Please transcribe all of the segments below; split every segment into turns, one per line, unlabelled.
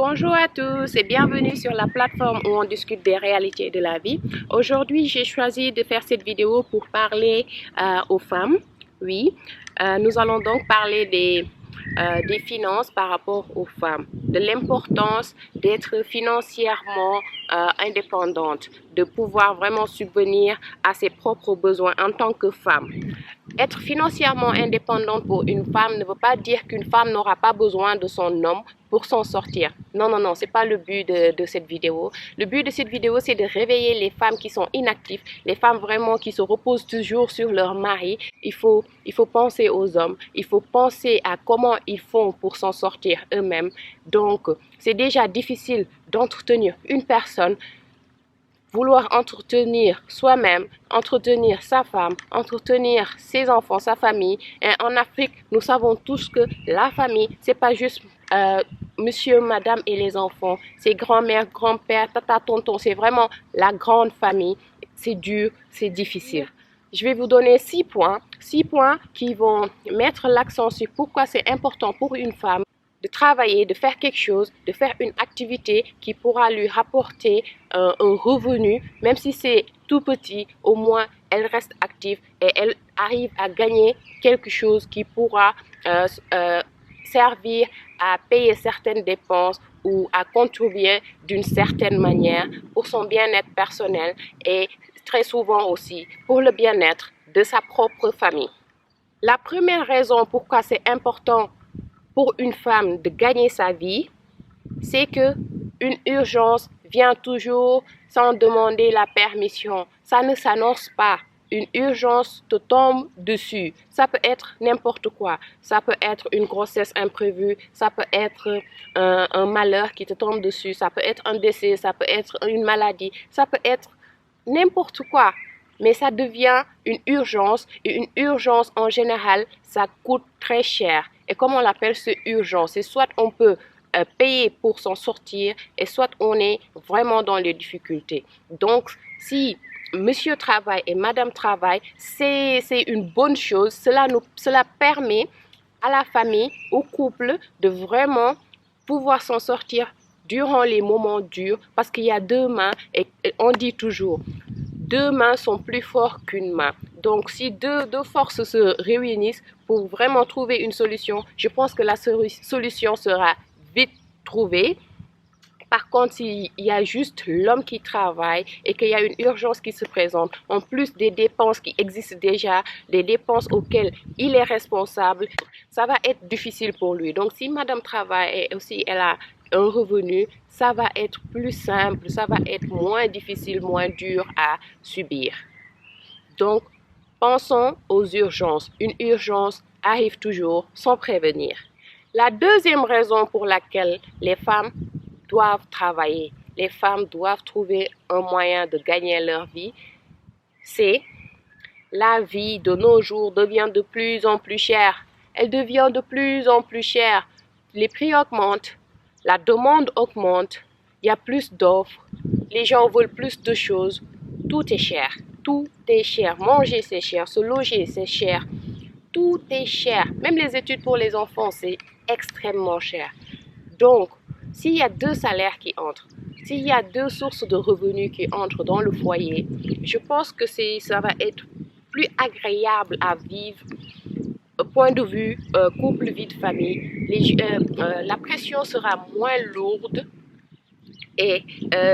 Bonjour à tous et bienvenue sur la plateforme où on discute des réalités de la vie. Aujourd'hui, j'ai choisi de faire cette vidéo pour parler aux femmes. Oui, nous allons donc parler des finances par rapport aux femmes, de l'importance d'être financièrement indépendante, de pouvoir vraiment subvenir à ses propres besoins en tant que femme. Être financièrement indépendante pour une femme ne veut pas dire qu'une femme n'aura pas besoin de son homme pour s'en sortir. Non, non, non, c'est pas le but de cette vidéo. Le but de cette vidéo, c'est de réveiller les femmes qui sont inactives, les femmes vraiment qui se reposent toujours sur leur mari. Il faut penser aux hommes, il faut penser à comment ils font pour s'en sortir eux-mêmes. Donc, c'est déjà difficile d'entretenir une personne. Vouloir entretenir soi-même, entretenir sa femme, entretenir ses enfants, sa famille. Et en Afrique, nous savons tous que la famille, c'est pas juste monsieur, madame et les enfants. C'est grand-mère, grand-père, tata, tonton. C'est vraiment la grande famille. C'est dur, c'est difficile. Je vais vous donner 6 points qui vont mettre l'accent sur pourquoi c'est important pour une femme de travailler, de faire quelque chose, de faire une activité qui pourra lui rapporter un revenu, même si c'est tout petit, au moins elle reste active et elle arrive à gagner quelque chose qui pourra servir à payer certaines dépenses ou à contribuer d'une certaine manière pour son bien-être personnel et très souvent aussi pour le bien-être de sa propre famille. La première raison pourquoi c'est important pour une femme de gagner sa vie, c'est que une urgence vient toujours sans demander la permission. Ça ne s'annonce pas. Une urgence te tombe dessus. Ça peut être n'importe quoi. Ça peut être une grossesse imprévue. Ça peut être un malheur qui te tombe dessus. Ça peut être un décès. Ça peut être une maladie. Ça peut être n'importe quoi. Mais ça devient une urgence. Et une urgence, en général, ça coûte très cher. Et comme on l'appelle, c'est urgent. C'est soit on peut payer pour s'en sortir et soit on est vraiment dans les difficultés. Donc, si monsieur travaille et madame travaille, c'est une bonne chose. Cela permet à la famille, au couple, de vraiment pouvoir s'en sortir durant les moments durs parce qu'il y a deux mains et on dit toujours, deux mains sont plus fortes qu'une main. Donc, si deux forces se réunissent pour vraiment trouver une solution, je pense que la solution sera vite trouvée. Par contre, s'il y a juste l'homme qui travaille et qu'il y a une urgence qui se présente, en plus des dépenses qui existent déjà, des dépenses auxquelles il est responsable, ça va être difficile pour lui. Donc, si madame travaille et aussi elle a un revenu, ça va être plus simple, ça va être moins difficile, moins dur à subir. Donc, pensons aux urgences. Une urgence arrive toujours sans prévenir. La deuxième raison pour laquelle les femmes doivent travailler, les femmes doivent trouver un moyen de gagner leur vie, c'est la vie de nos jours devient de plus en plus chère. Elle devient de plus en plus chère. Les prix augmentent, la demande augmente, il y a plus d'offres, les gens veulent plus de choses, tout est cher. Tout est cher. Manger, c'est cher. Se loger, c'est cher. Tout est cher. Même les études pour les enfants, c'est extrêmement cher. Donc, s'il y a deux salaires qui entrent, s'il y a deux sources de revenus qui entrent dans le foyer, je pense que ça va être plus agréable à vivre au point de vue couple, vie de famille. La pression sera moins lourde et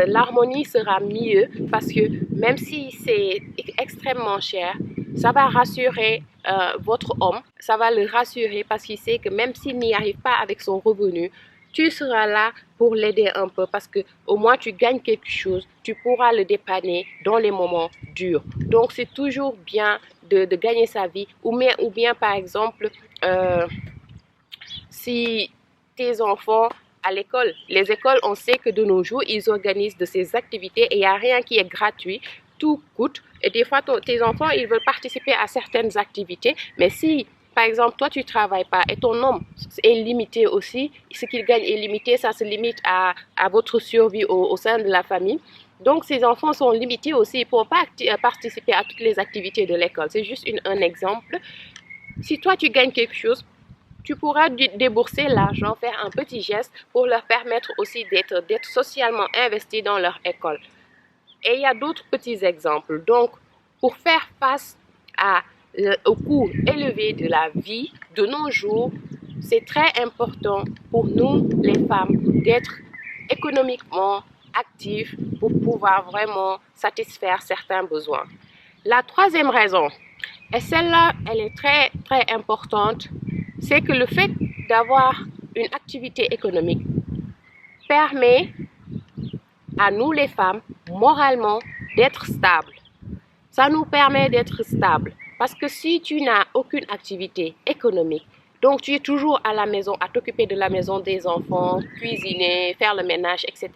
l'harmonie sera mieux parce que même si c'est extrêmement cher, ça va rassurer votre homme, ça va le rassurer parce qu'il sait que même s'il n'y arrive pas avec son revenu, tu seras là pour l'aider un peu parce que au moins tu gagnes quelque chose, tu pourras le dépanner dans les moments durs. Donc c'est toujours bien de gagner sa vie ou bien par exemple si tes enfants à l'école. Les écoles, on sait que de nos jours, ils organisent de ces activités et il n'y a rien qui est gratuit. Tout coûte. Et des fois, tes enfants, ils veulent participer à certaines activités. Mais si, par exemple, toi, tu ne travailles pas et ton homme est limité aussi, ce qu'il gagne est limité, ça se limite à votre survie au sein de la famille. Donc, ces enfants sont limités aussi. Ils ne pourront pas participer à toutes les activités de l'école. C'est juste un exemple. Si toi, tu gagnes quelque chose, tu pourras débourser l'argent, faire un petit geste pour leur permettre aussi d'être socialement investis dans leur école. Et il y a d'autres petits exemples. Donc, pour faire face au coût élevé de la vie de nos jours, c'est très important pour nous, les femmes, d'être économiquement actives pour pouvoir vraiment satisfaire certains besoins. La troisième raison, et celle-là, elle est très, très importante, c'est que le fait d'avoir une activité économique permet à nous les femmes, moralement, d'être stables. Ça nous permet d'être stables. Parce que si tu n'as aucune activité économique, donc tu es toujours à la maison, à t'occuper de la maison, des enfants, cuisiner, faire le ménage, etc.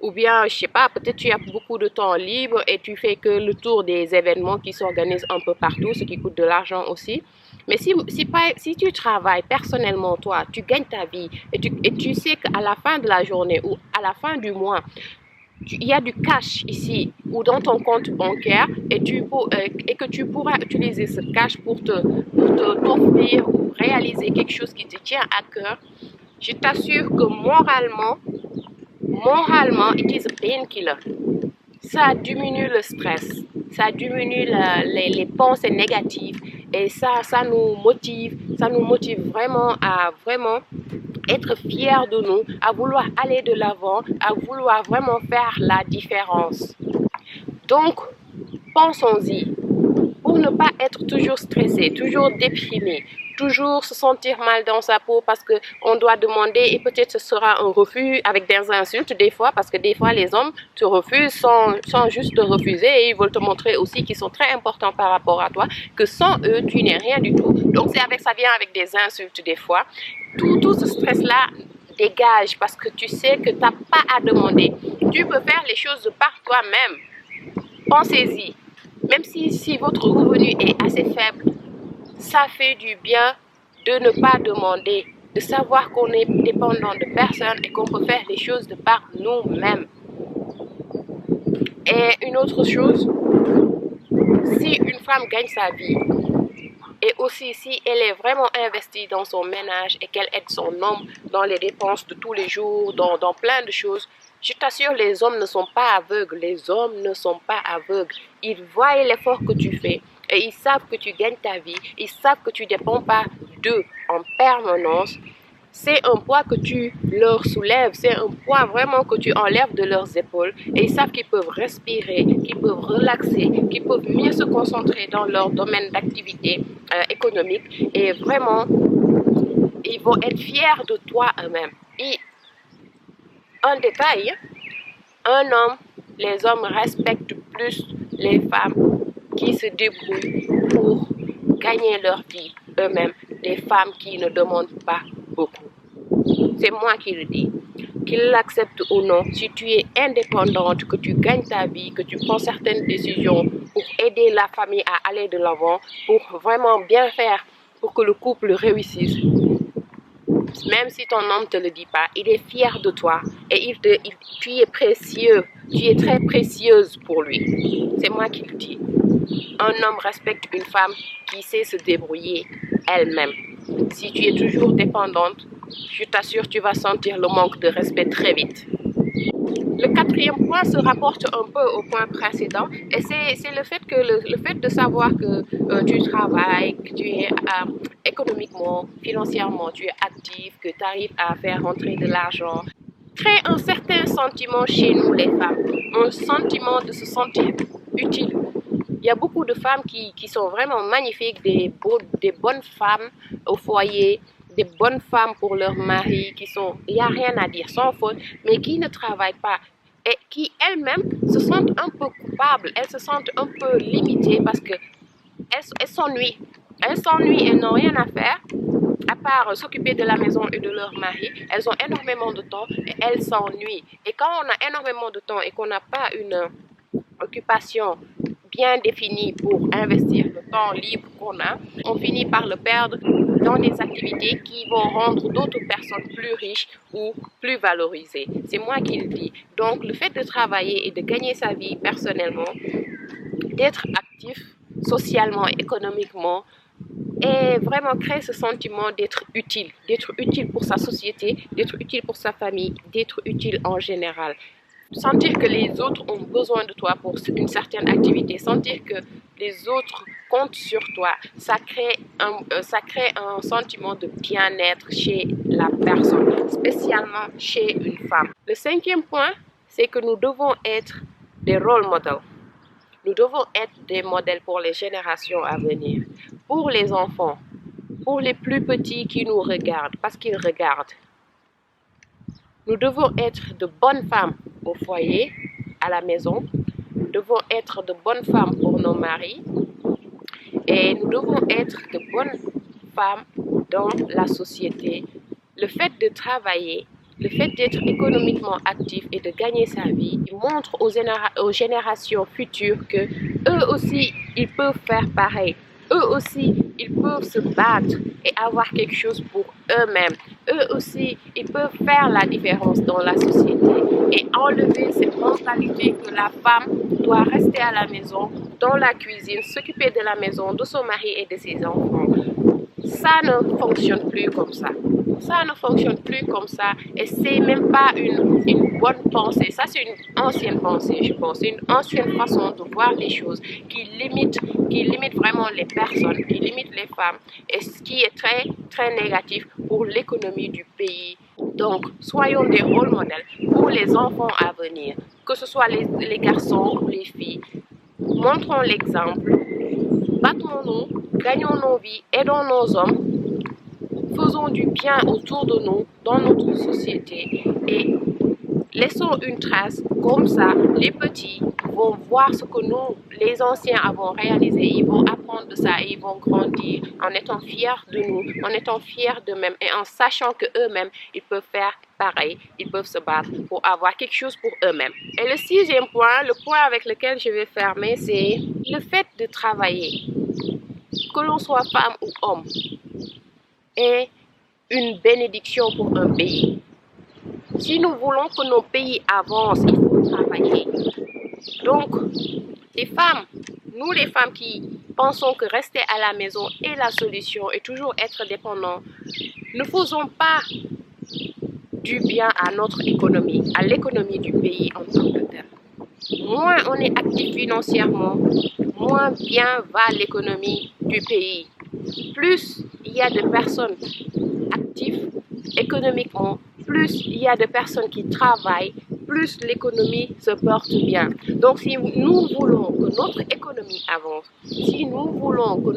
Ou bien, je sais pas, peut-être tu as beaucoup de temps libre et tu fais que le tour des événements qui s'organisent un peu partout, ce qui coûte de l'argent aussi. Mais si tu travailles personnellement, toi, tu gagnes ta vie et tu sais qu'à la fin de la journée ou à la fin du mois, il y a du cash ici ou dans ton compte bancaire et que tu pourras utiliser ce cash pour t'offrir ou réaliser quelque chose qui te tient à cœur, je t'assure que moralement, it is a painkiller. Ça diminue le stress, ça diminue les pensées négatives et ça nous motive vraiment à vraiment être fiers de nous, à vouloir aller de l'avant, à vouloir vraiment faire la différence. Donc, pensons-y, pour ne pas être toujours stressé, toujours déprimé, toujours se sentir mal dans sa peau parce qu'on doit demander et peut-être ce sera un refus avec des insultes des fois parce que des fois les hommes te refusent sans juste te refuser et ils veulent te montrer aussi qu'ils sont très importants par rapport à toi, que sans eux tu n'es rien du tout. Donc ça vient avec des insultes des fois. Tout ce stress-là dégage parce que tu sais que tu n'as pas à demander. Tu peux faire les choses par toi-même. Pensez-y. Même si votre revenu est assez faible, ça fait du bien de ne pas demander, de savoir qu'on est dépendant de personne et qu'on peut faire les choses de par nous-mêmes. Et une autre chose, si une femme gagne sa vie, et aussi si elle est vraiment investie dans son ménage et qu'elle aide son homme dans les dépenses de tous les jours, dans plein de choses, je t'assure, les hommes ne sont pas aveugles. Les hommes ne sont pas aveugles. Ils voient l'effort que tu fais et ils savent que tu gagnes ta vie. Ils savent que tu ne dépends pas d'eux en permanence. C'est un poids que tu leur soulèves. C'est un poids vraiment que tu enlèves de leurs épaules. Et ils savent qu'ils peuvent respirer, qu'ils peuvent relaxer, qu'ils peuvent mieux se concentrer dans leur domaine d'activité économique. Et vraiment, ils vont être fiers de toi eux-mêmes. En détail, les hommes respectent plus les femmes qui se débrouillent pour gagner leur vie eux-mêmes, des femmes qui ne demandent pas beaucoup. C'est moi qui le dis. Qu'ils l'acceptent ou non, si tu es indépendante, que tu gagnes ta vie, que tu prends certaines décisions pour aider la famille à aller de l'avant, pour vraiment bien faire, pour que le couple réussisse, même si ton homme ne te le dit pas, il est fier de toi et tu es précieux, tu es très précieuse pour lui. C'est moi qui le dis. Un homme respecte une femme qui sait se débrouiller elle-même. Si tu es toujours dépendante, je t'assure, tu vas sentir le manque de respect très vite. Le quatrième point se rapporte un peu au point précédent et c'est le fait de savoir que tu travailles, que tu es économiquement, financièrement, tu es actif, que tu arrives à faire rentrer de l'argent, crée un certain sentiment chez nous les femmes, un sentiment de se sentir utile. Il y a beaucoup de femmes qui sont vraiment magnifiques, des bonnes femmes au foyer, des bonnes femmes pour leur mari, il n'y a rien à dire, sans faute, mais qui ne travaillent pas et qui elles-mêmes se sentent un peu coupables, elles se sentent un peu limitées parce qu'elles s'ennuient. Elles s'ennuient et n'ont rien à faire à part s'occuper de la maison et de leur mari. Elles ont énormément de temps et elles s'ennuient. Et quand on a énormément de temps et qu'on n'a pas une occupation bien définie pour investir le temps libre qu'on a, on finit par le perdre dans des activités qui vont rendre d'autres personnes plus riches ou plus valorisées. C'est moi qui le dis. Donc, le fait de travailler et de gagner sa vie personnellement, d'être actif socialement et économiquement, et vraiment créer ce sentiment d'être utile pour sa société, d'être utile pour sa famille, d'être utile en général. Sentir que les autres ont besoin de toi pour une certaine activité, sentir que les autres comptent sur toi, ça crée un sentiment de bien-être chez la personne, spécialement chez une femme. Le cinquième point, c'est que nous devons être des role models. Nous devons être des modèles pour les générations à venir, pour les enfants, pour les plus petits qui nous regardent, parce qu'ils regardent. Nous devons être de bonnes femmes au foyer, à la maison. Nous devons être de bonnes femmes pour nos maris. Et nous devons être de bonnes femmes dans la société. Le fait de travailler, le fait d'être économiquement actif et de gagner sa vie, il montre aux générations futures que eux aussi, ils peuvent faire pareil. Eux aussi, ils peuvent se battre et avoir quelque chose pour eux-mêmes. Eux aussi, ils peuvent faire la différence dans la société et enlever cette mentalité que la femme doit rester à la maison, dans la cuisine, s'occuper de la maison, de son mari et de ses enfants. Ça ne fonctionne plus comme ça. Ça ne fonctionne plus comme ça et c'est même pas une bonne pensée. Ça, c'est une ancienne pensée, je pense. C'est une ancienne façon de voir les choses qui limite vraiment les personnes, qui limite les femmes et ce qui est très, très négatif pour l'économie du pays. Donc, soyons des rôles modèles pour les enfants à venir, que ce soit les garçons ou les filles. Montrons l'exemple, battons-nous, gagnons nos vies, aidons nos hommes. Faisons du bien autour de nous, dans notre société et laissons une trace. Comme ça, les petits vont voir ce que nous, les anciens, avons réalisé. Ils vont apprendre de ça et ils vont grandir en étant fiers de nous, en étant fiers d'eux-mêmes et en sachant qu'eux-mêmes, ils peuvent faire pareil. Ils peuvent se battre pour avoir quelque chose pour eux-mêmes. Et le sixième point, le point avec lequel je vais fermer, c'est le fait de travailler. Que l'on soit femme ou homme, est une bénédiction pour un pays. Si nous voulons que nos pays avancent, il faut travailler. Donc, les femmes, nous les femmes qui pensons que rester à la maison est la solution et toujours être dépendants, ne faisons pas du bien à notre économie, à l'économie du pays en tant que tel. Moins on est actif financièrement, moins bien va l'économie du pays. Plus il y a de personnes actives économiquement, plus il y a de personnes qui travaillent, plus l'économie se porte bien. Donc si nous voulons que notre économie avance, si nous voulons que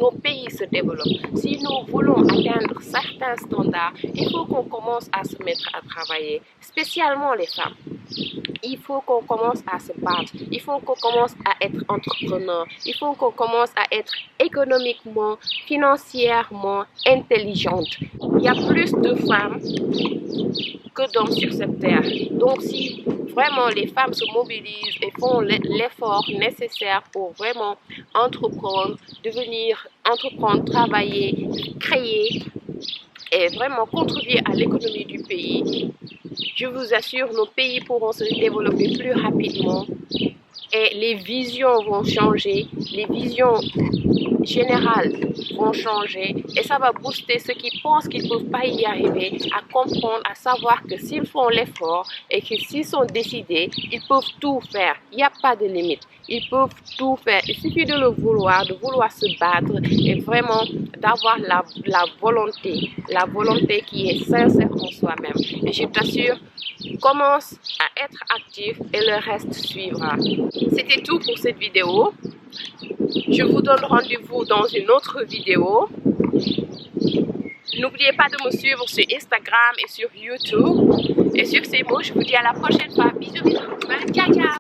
nos pays se développent, si nous voulons atteindre certains standards, il faut qu'on commence à se mettre à travailler, spécialement les femmes. Il faut qu'on commence à se battre, il faut qu'on commence à être entrepreneur, il faut qu'on commence à être économiquement, financièrement intelligente. Il y a plus de femmes que d'hommes sur cette terre. Donc si vraiment les femmes se mobilisent et font l'effort nécessaire pour vraiment entreprendre, travailler, créer et vraiment contribuer à l'économie du pays, je vous assure, nos pays pourront se développer plus rapidement et les visions vont changer, les visions générales vont changer et ça va booster ceux qui pensent qu'ils ne peuvent pas y arriver à comprendre, à savoir que s'ils font l'effort et que s'ils sont décidés, ils peuvent tout faire. Il n'y a pas de limite. Ils peuvent tout faire. Il suffit de le vouloir, de vouloir se battre et vraiment d'avoir la volonté qui est sincère en soi-même. Et je t'assure, commence à être actif et le reste suivra. C'était tout pour cette vidéo. Je vous donne rendez-vous dans une autre vidéo. N'oubliez pas de me suivre sur Instagram et sur YouTube. Et sur ces mots, je vous dis à la prochaine fois. Bisous, bisous. Ciao, ciao.